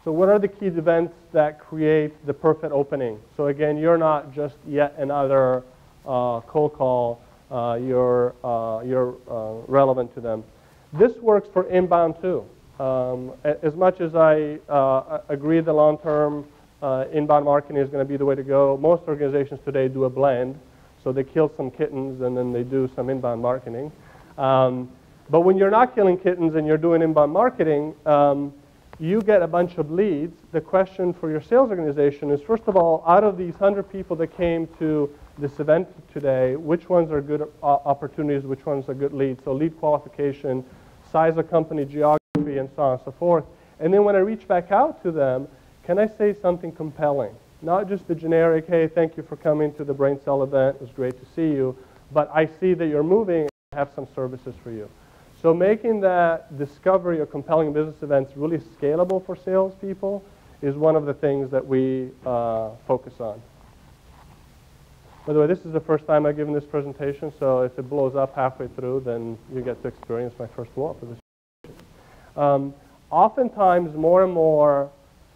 So what are the key events that create the perfect opening? So again, you're not just yet another cold call. You're relevant to them. This works for inbound too. As much as I agree the long-term inbound marketing is going to be the way to go, most organizations today do a blend. So they kill some kittens and then they do some inbound marketing. But when you're not killing kittens and you're doing inbound marketing, you get a bunch of leads. The question for your sales organization is, first of all, out of these 100 people that came to this event today, which ones are good opportunities, which ones are good leads? So lead qualification, size of company, geography, and so on and so forth. And then when I reach back out to them, can I say something compelling? Not just the generic, hey, thank you for coming to the BrainSell event. It was great to see you. But I see that you're moving and I have some services for you. So making that discovery of compelling business events really scalable for salespeople is one of the things that we focus on. By the way, this is the first time I've given this presentation, so if it blows up halfway through, then you get to experience my first blow-up of this. Oftentimes, more and more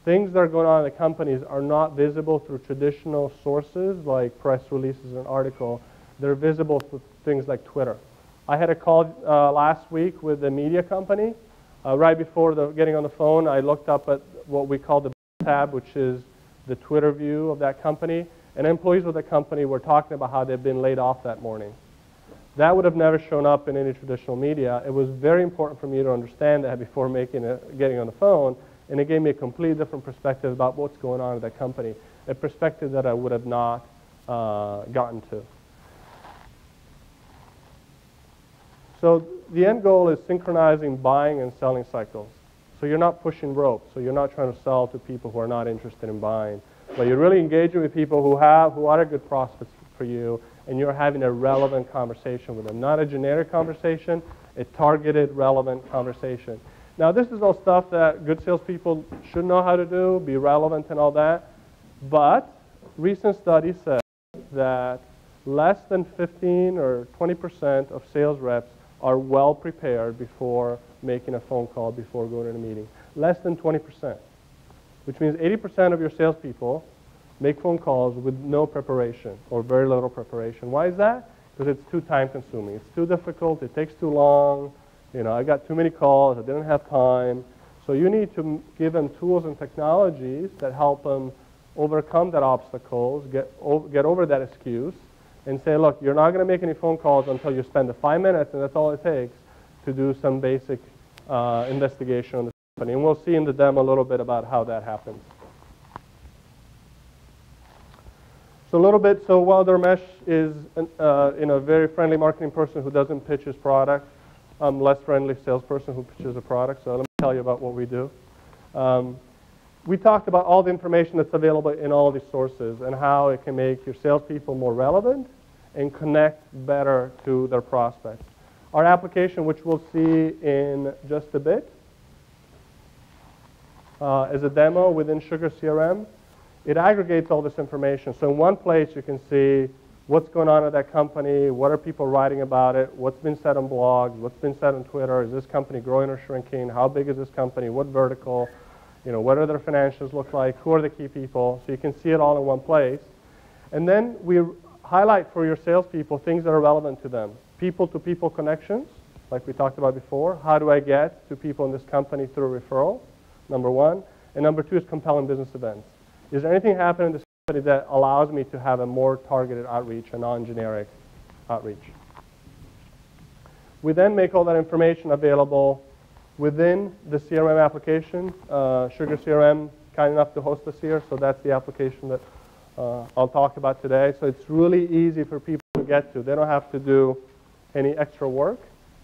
things that are going on in the companies are not visible through traditional sources like press releases and articles. They're visible through things like Twitter. I had a call last week with a media company. Right before getting on the phone, I looked up at what we call the tab, which is the Twitter view of that company. And employees of the company were talking about how they've been laid off that morning. That would have never shown up in any traditional media. It was very important for me to understand that before getting on the phone, and it gave me a completely different perspective about what's going on at that company, a perspective that I would have not gotten to. So the end goal is synchronizing buying and selling cycles. So you're not pushing ropes. So you're not trying to sell to people who are not interested in buying. But you're really engaging with people who are good prospects for you, and you're having a relevant conversation with them. Not a generic conversation, a targeted, relevant conversation. Now, this is all stuff that good salespeople should know how to do, be relevant and all that. But recent studies say that less than 15 or 20% of sales reps are well prepared before making a phone call, before going to a meeting. Less than 20%. Which means 80% of your salespeople make phone calls with no preparation or very little preparation. Why is that? Because it's too time consuming. It's too difficult. It takes too long. You know, I got too many calls. I didn't have time. So you need to give them tools and technologies that help them overcome that obstacles, get over that excuse, and say, look, you're not going to make any phone calls until you spend the 5 minutes, and that's all it takes to do some basic investigation on the company. And we'll see in the demo a little bit about how that happens. So a little bit, so while Dharmesh is a very friendly marketing person who doesn't pitch his product, I'm less friendly salesperson who pitches a product, so let me tell you about what we do. We talked about all the information that's available in all these sources and how it can make your salespeople more relevant and connect better to their prospects. Our application, which we'll see in just a bit, is a demo within SugarCRM. It aggregates all this information. So in one place you can see what's going on at that company, what are people writing about it, what's been said on blogs, what's been said on Twitter, is this company growing or shrinking, how big is this company, what vertical, what do their financials look like, who are the key people, so you can see it all in one place. And then we highlight for your salespeople things that are relevant to them. People-to-people connections, like we talked about before. How do I get to people in this company through referral, number one. And number two is compelling business events. Is there anything happening in this company that allows me to have a more targeted outreach, a non-generic outreach? We then make all that information available within the CRM application. SugarCRM, kind enough to host us here, so that's the application that I'll talk about today. So it's really easy for people to get to. They don't have to do any extra work.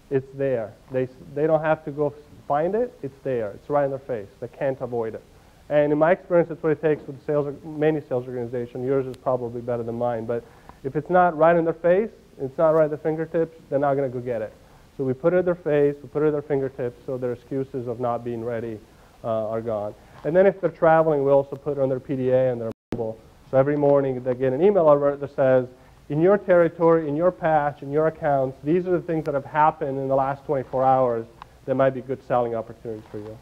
It's there. They don't have to go find it. It's there. It's right in their face. They can't avoid it. And in my experience, that's what it takes with many sales organizations. Yours is probably better than mine. But if it's not right in their face, it's not right at their fingertips, they're not going to go get it. So we put it at their face, we put it at their fingertips, so their excuses of not being ready are gone. And then if they're traveling, we also put it on their PDA and their mobile. So every morning they get an email alert that says, in your territory, in your patch, in your accounts, these are the things that have happened in the last 24 hours that might be good selling opportunities for you.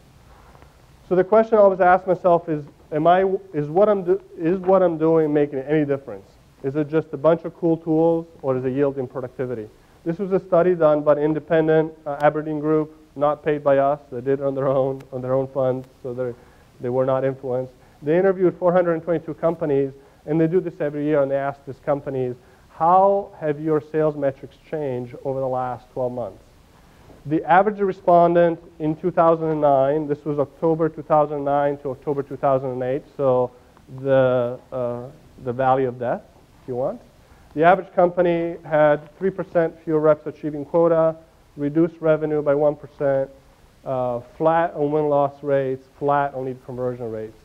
So the question I always ask myself is, is what I'm doing making any difference? Is it just a bunch of cool tools, or is it yielding productivity? This was a study done by an independent Aberdeen group, not paid by us. They did it on their own funds, so they were not influenced. They interviewed 422 companies, and they do this every year, and they ask these companies, how have your sales metrics changed over the last 12 months? The average respondent in 2009, this was October 2009 to October 2008, so the valley of death, if you want. The average company had 3% fewer reps achieving quota, reduced revenue by 1%, flat on win-loss rates, flat on lead conversion rates.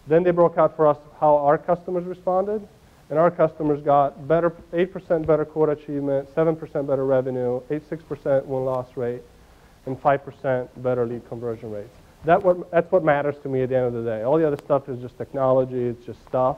Then they broke out for us how our customers responded, and our customers got 8% better quota achievement, 7% better revenue, 6% win-loss rate, and 5% better lead conversion rates. That's what matters to me at the end of the day. All the other stuff is just technology, it's just stuff.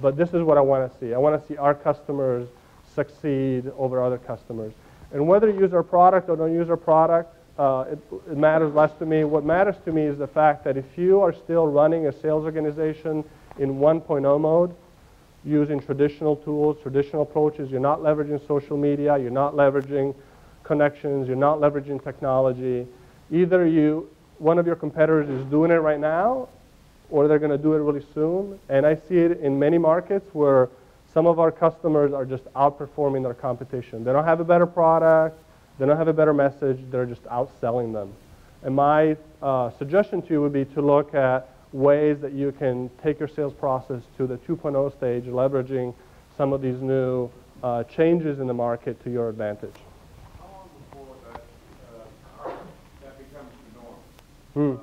But this is what I want to see. I want to see our customers succeed over other customers. And whether you use our product or don't use our product, it matters less to me. What matters to me is the fact that if you are still running a sales organization in 1.0 mode, using traditional tools, traditional approaches, you're not leveraging social media, you're not leveraging connections, you're not leveraging technology, either one of your competitors is doing it right now, or they're going to do it really soon. And I see it in many markets where some of our customers are just outperforming their competition. They don't have a better product, they don't have a better message, they're just outselling them. And my suggestion to you would be to look at ways that you can take your sales process to the 2.0 stage, leveraging some of these new changes in the market to your advantage. How long before that becomes the norm?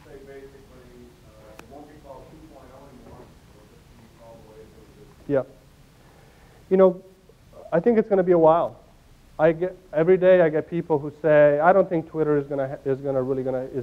Say basically, it won't be called 2.0 anymore, it'll just be called the way it is. Yeah. You know, I think it's going to be a while. Every day I get people who say, I don't think Twitter is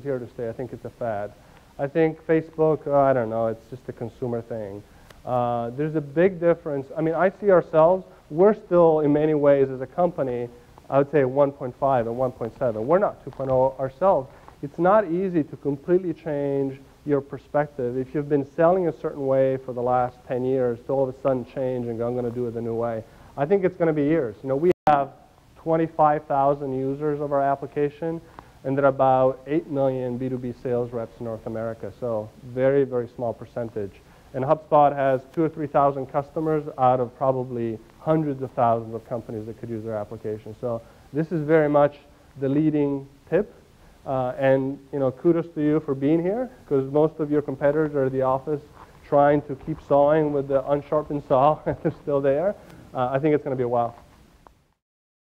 here to stay. I think it's a fad. I think Facebook, I don't know, it's just a consumer thing. There's a big difference. I mean, I see ourselves, we're still in many ways as a company, I would say 1.5 and 1.7. We're not 2.0 ourselves. It's not easy to completely change your perspective. If you've been selling a certain way for the last 10 years, to all of a sudden change and go, I'm going to do it a new way. I think it's going to be years. You know, we have 25,000 users of our application, and there are about 8 million B2B sales reps in North America, so very, very small percentage. And HubSpot has 2,000 or 3,000 customers out of probably hundreds of thousands of companies that could use their application. So this is very much the leading tip. And you know, kudos to you for being here, because most of your competitors are at the office trying to keep sawing with the unsharpened saw, and they're still there. I think it's going to be a while.